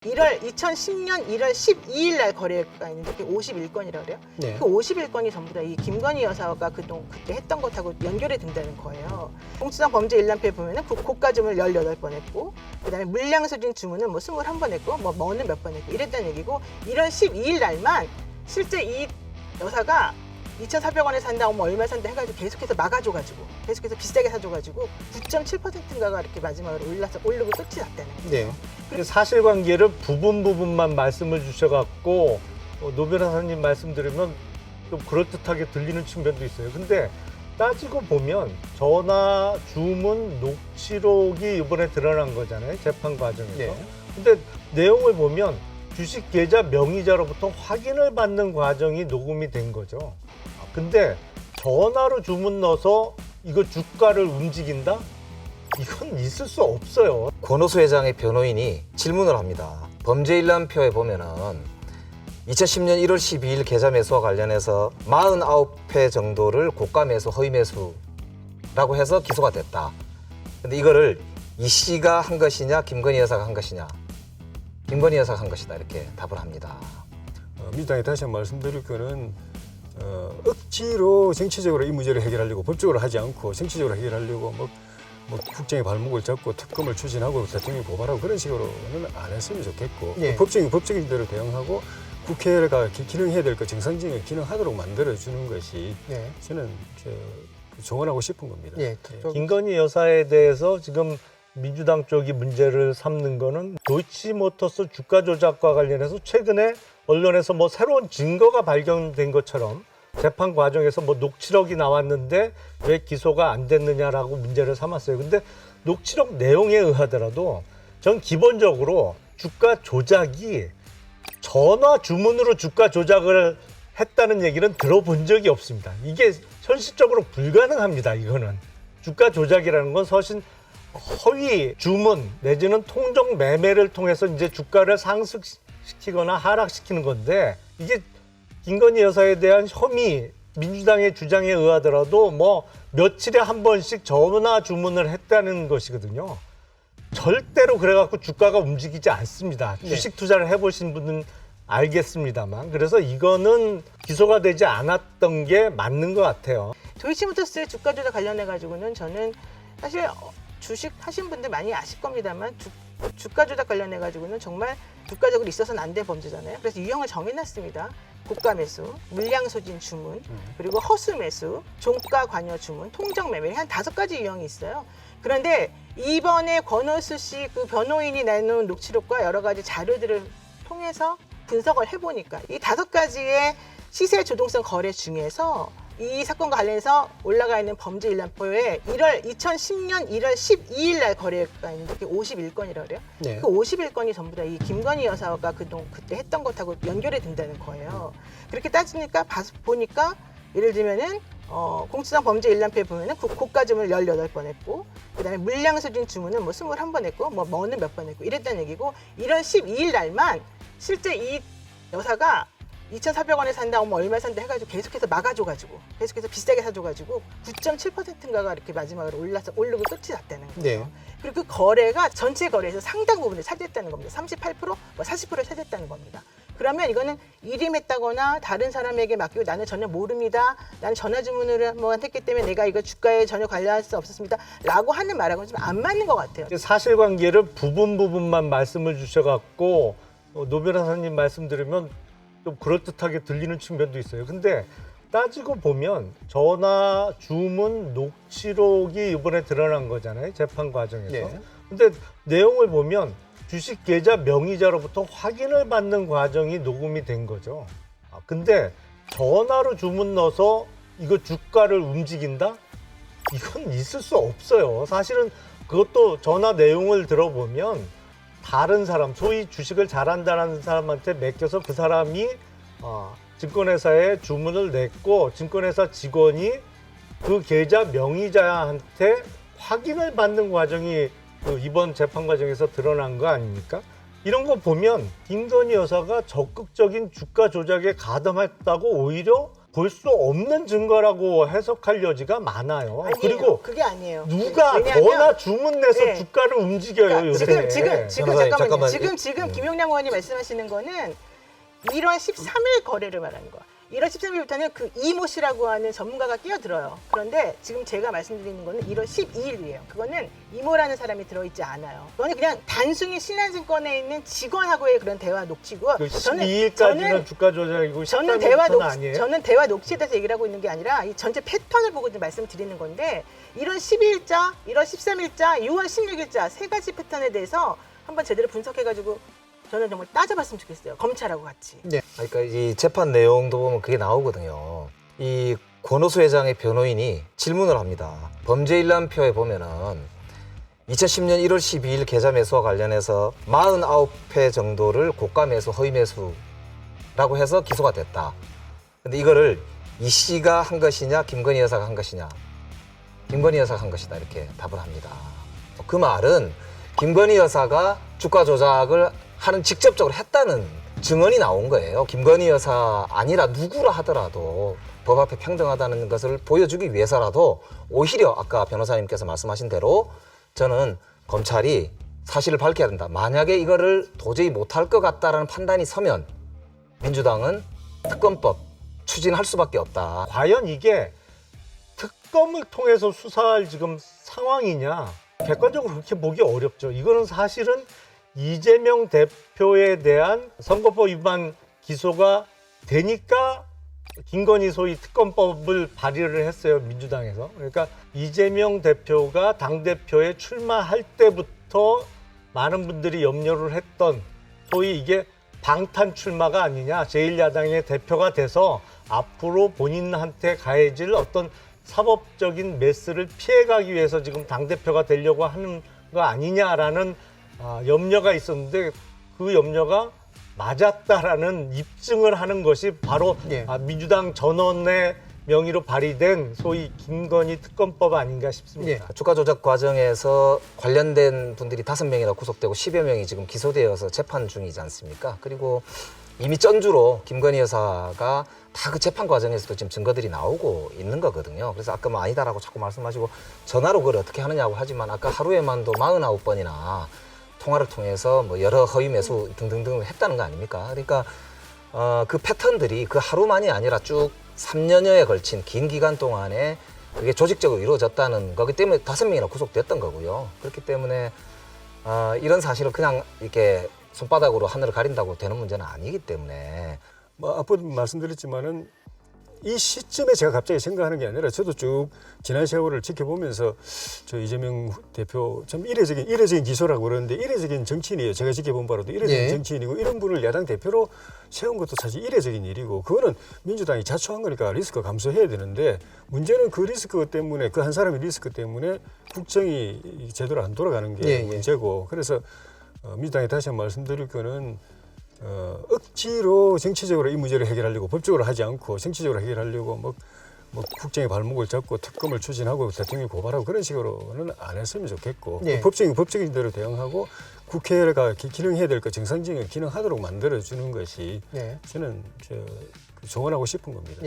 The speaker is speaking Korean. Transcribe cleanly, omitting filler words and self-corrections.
2010년 1월 12일 날 거래가 있는데 그게 51건이라고 그래요. 네. 그 51건이 전부 다 이 김건희 여사가 그때 했던 것하고 연결이 된다는 거예요. 공수상 범죄 일람표에 보면은 고가 주문을 18번 했고, 그다음에 물량소진 주문은 뭐 21번 했고, 뭐 뭐는 몇 번 했고 이랬다는 얘기고, 1월 12일 날만 실제 이 여사가 2,400원에 산다, 뭐 얼마 산다 해가지고 계속해서 막아줘가지고 계속해서 비싸게 사줘가지고 9.7%인가가 이렇게 마지막으로 오르고 끝이 났다는 거예요. 네. 사실관계를 부분만 말씀을 주셔갖고 노 변호사님 말씀 들으면 좀 그럴듯하게 들리는 측면도 있어요. 근데 따지고 보면 전화 주문 녹취록이 이번에 드러난 거잖아요. 재판 과정에서. 네. 근데 내용을 보면 주식 계좌 명의자로부터 확인을 받는 과정이 녹음이 된 거죠. 근데 전화로 주문 넣어서 이거 주가를 움직인다? 이건 있을 수 없어요. 권오수 회장의 변호인이 질문을 합니다. 범죄일람표에 보면은 2010년 1월 12일 계좌 매수와 관련해서 49회 정도를 고가 매수, 허위 매수라고 해서 기소가 됐다. 근데 이거를 이 씨가 한 것이냐, 김건희 여사가 한 것이냐. 김건희 여사가 한 것이다. 이렇게 답을 합니다. 민주당이 다시 한번 말씀드릴 거는 억지로 정치적으로 이 문제를 해결하려고 법적으로 하지 않고 정치적으로 해결하려고 뭐 국정의 발목을 잡고 특검을 추진하고 대통령 고발하고 그런 식으로는 안 했으면 좋겠고 네. 법적인 대로 대응하고 국회가 기능해야 될 거 정상적인 기능하도록 만들어주는 것이 네. 저는 조언하고 싶은 겁니다. 예, 김건희 여사에 대해서 지금 민주당 쪽이 문제를 삼는 거는 도이치모터스 주가 조작과 관련해서 최근에 언론에서 뭐 새로운 증거가 발견된 것처럼 재판 과정에서 뭐 녹취록이 나왔는데 왜 기소가 안 됐느냐라고 문제를 삼았어요. 근데 녹취록 내용에 의하더라도 전 기본적으로 주가 조작이 전화 주문으로 주가 조작을 했다는 얘기는 들어본 적이 없습니다. 이게 현실적으로 불가능합니다. 이거는 주가 조작이라는 건 사실 허위 주문 내지는 통정 매매를 통해서 이제 주가를 상승시키거나 하락시키는 건데, 이게 김건희 여사에 대한 혐의 민주당의 주장에 의하더라도 뭐 며칠에 한 번씩 전화 주문을 했다는 것이거든요. 절대로 그래갖고 주가가 움직이지 않습니다. 주식 투자를 해보신 분은 알겠습니다만. 그래서 이거는 기소가 되지 않았던 게 맞는 것 같아요. 도이치모터스 주가 조작 관련해 가지고는 저는 사실 주식 하신 분들 많이 아실 겁니다만 주가 조작 관련해 가지고는 정말 주가적으로 있어서는 안 될 범죄잖아요. 그래서 유형을 정해놨습니다. 고가 매수, 물량 소진 주문, 그리고 허수 매수, 종가 관여 주문, 통정 매매, 한 5가지 유형이 있어요. 그런데 이번에 권오수 씨 그 변호인이 내놓은 녹취록과 여러 가지 자료들을 통해서 분석을 해보니까 이 5가지의 시세 조동성 거래 중에서 이 사건과 관련해서 올라가 있는 범죄 일람표에 2010년 1월 12일 날 거래가 있는데 그게 51건이라고 그래요. 네. 그 51건이 전부 다 이 김건희 여사가 그때 했던 것하고 연결이 된다는 거예요. 그렇게 따지니까 보니까 예를 들면은 공수상 범죄 일람표에 보면은 고가 주문을 18번 했고, 그다음에 물량소진 주문은 뭐 21번 했고, 뭐 뭐는 몇 번 했고 이랬다는 얘기고, 1월 12일 날만 실제 이 여사가 2,400원에 산다, 뭐 얼마 산다 해가지고 계속해서 막아줘가지고 계속해서 비싸게 사줘가지고 9.7%인가가 이렇게 마지막으로 오르고 끝이 났다는 거예요. 네. 그리고 그 거래가 전체 거래에서 상당 부분을 차지했다는 겁니다. 38%, 뭐 40%를 차지했다는 겁니다. 그러면 이거는 일임했다거나 다른 사람에게 맡기고 나는 전혀 모릅니다. 나는 전화 주문을 뭐 했기 때문에 내가 이거 주가에 전혀 관여할 수 없었습니다. 라고 하는 말하고는 좀 안 맞는 것 같아요. 사실관계를 부분만 말씀을 주셔갖고 노 변호사님 말씀 들으면 좀 그럴듯하게 들리는 측면도 있어요. 근데 따지고 보면 전화 주문 녹취록이 이번에 드러난 거잖아요. 재판 과정에서. 네. 근데 내용을 보면 주식 계좌 명의자로부터 확인을 받는 과정이 녹음이 된 거죠. 근데 전화로 주문 넣어서 이거 주가를 움직인다? 이건 있을 수 없어요. 사실은 그것도 전화 내용을 들어보면 다른 사람, 소위 주식을 잘한다는 사람한테 맡겨서 그 사람이 증권회사에 주문을 냈고 증권회사 직원이 그 계좌 명의자한테 확인을 받는 과정이 이번 재판 과정에서 드러난 거 아닙니까? 이런 거 보면 김건희 여사가 적극적인 주가 조작에 가담했다고 오히려 볼 수 없는 증거라고 해석할 여지가 많아요. 아니에요. 그리고 그게 아니에요. 누가 왜냐하면 더나 주문 내서 네. 주가를 움직여요. 그러니까 요새. 지금 변호사님, 잠깐만요. 잠깐만. 지금 김용남 의원이 말씀하시는 거는 1월 13일 거래를 말하는 거야. 1월 13일부터는 그 이모 씨라고 하는 전문가가 끼어들어요. 그런데 지금 제가 말씀드리는 거는 1월 12일이에요. 그거는 이모라는 사람이 들어있지 않아요. 그거는 그냥 단순히 신한증권에 있는 직원하고의 그런 대화 녹취고 그 12일까지는 주가 조작이고 저는 13일부터는 아니에요. 저는 대화 녹취에 대해서 얘기를 하고 있는 게 아니라 이 전체 패턴을 보고 좀 말씀드리는 건데 1월 12일자, 1월 13일자, 6월 16일자 세 가지 패턴에 대해서 한번 제대로 분석해가지고 저는 정말 따져봤으면 좋겠어요. 검찰하고 같이. 그러니까 이 재판 내용도 보면 그게 나오거든요. 이 권오수 회장의 변호인이 질문을 합니다. 범죄 일람표에 보면은 2010년 1월 12일 계좌 매수와 관련해서 49회 정도를 고가 매수, 허위 매수라고 해서 기소가 됐다. 근데 이거를 이 씨가 한 것이냐, 김건희 여사가 한 것이냐. 김건희 여사가 한 것이다. 이렇게 답을 합니다. 그 말은 김건희 여사가 주가 조작을 하는 직접적으로 했다는 증언이 나온 거예요. 김건희 여사 아니라 누구라 하더라도 법 앞에 평등하다는 것을 보여주기 위해서라도 오히려 아까 변호사님께서 말씀하신 대로 저는 검찰이 사실을 밝혀야 된다. 만약에 이거를 도저히 못할 것 같다라는 판단이 서면 민주당은 특검법 추진할 수밖에 없다. 과연 이게 특검을 통해서 수사할 지금 상황이냐? 객관적으로 그렇게 보기 어렵죠. 이거는 사실은 이재명 대표에 대한 선거법 위반 기소가 되니까 김건희 소위 특검법을 발의를 했어요. 민주당에서. 그러니까 이재명 대표가 당대표에 출마할 때부터 많은 분들이 염려를 했던 소위 이게 방탄 출마가 아니냐. 제1야당의 대표가 돼서 앞으로 본인한테 가해질 어떤 사법적인 메스를 피해가기 위해서 지금 당대표가 되려고 하는 거 아니냐라는 염려가 있었는데 그 염려가 맞았다라는 입증을 하는 것이 바로 민주당 전원의 명의로 발의된 소위 김건희 특검법 아닌가 싶습니다. 주가 조작 과정에서 관련된 분들이 5명이나 구속되고 10여 명이 지금 기소되어서 재판 중이지 않습니까? 그리고 이미 전주로 김건희 여사가 다 그 재판 과정에서도 지금 증거들이 나오고 있는 거거든요. 그래서 아까 뭐 아니다라고 자꾸 말씀하시고 전화로 그걸 어떻게 하느냐고 하지만 아까 하루에만도 49번이나 통화를 통해서 뭐 여러 허위 매수 등등등을 했다는 거 아닙니까? 그러니까 그 패턴들이 그 하루만이 아니라 쭉 3년여에 걸친 긴 기간 동안에 그게 조직적으로 이루어졌다는 거기 때문에 5명이나 구속됐던 거고요. 그렇기 때문에 이런 사실을 그냥 이렇게 손바닥으로 하늘을 가린다고 되는 문제는 아니기 때문에 뭐 앞서도 말씀드렸지만은 이 시점에 제가 갑자기 생각하는 게 아니라 저도 쭉 지난 세월을 지켜보면서 저 이재명 대표 참 이례적인 기소라고 그러는데 이례적인 정치인이에요. 제가 지켜본 바로도 이례적인 정치인이고 이런 분을 야당 대표로 세운 것도 사실 이례적인 일이고 그거는 민주당이 자초한 거니까 리스크 감수해야 되는데 문제는 그 리스크 때문에 그 한 사람의 리스크 때문에 국정이 제대로 안 돌아가는 게 문제고 그래서 민주당이 다시 한번 말씀드릴 거는 억지로 정치적으로 이 문제를 해결하려고 법적으로 하지 않고 정치적으로 해결하려고 뭐 국정의 발목을 잡고 특검을 추진하고 대통령 고발하고 그런 식으로는 안 했으면 좋겠고 법적인 대로 대응하고 국회가 기능해야 될 거 정상적인 기능하도록 만들어주는 것이 저는 조언하고 싶은 겁니다.